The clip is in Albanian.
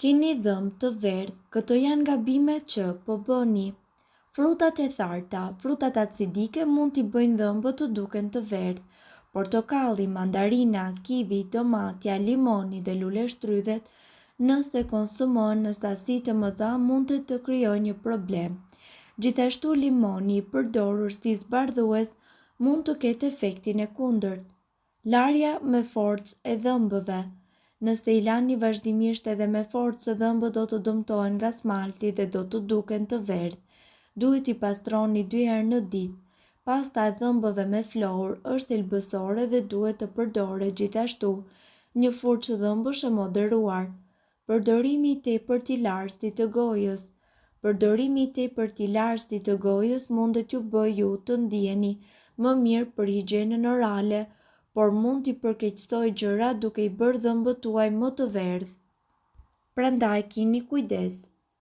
Keni dhëmbë të verdh, këto janë gabimet që po bëni. Frutat e tharta, frutat acidike mund t'i bëjnë dhëmbët të duken të verdh. Portokalli, mandarina, kiwi, tomatja, limoni dhe lule shtrydhet, nëse konsumohen në sasi të mëdha mund të krijojë një problem. Gjithashtu limoni i përdorur si zbardhues mund të ketë efektin e kundërt. Larja me forcë e dhëmbëve. Nëse i lani vazhdimisht edhe me forcë, dhëmbët do të dëmtohen nga smalti dhe do të duken të verdh. Duhet i pastroni 2 herë në ditë. Pasta e dhëmbëve me flohur është elbësore dhe duhet të përdoret gjithashtu një furçë dhëmbësh e moderuar. Përdorimi i tepërt i larstit të gojës. Përdorimi i tepërt i larstit të gojës mundet t'ju bëjë ju të ndiheni më mirë për higjienën orale, por mund t'i përkeqësojë gjërat duke i bërë dhëmbët tuaj më të verdh. Prandaj keni kujdes.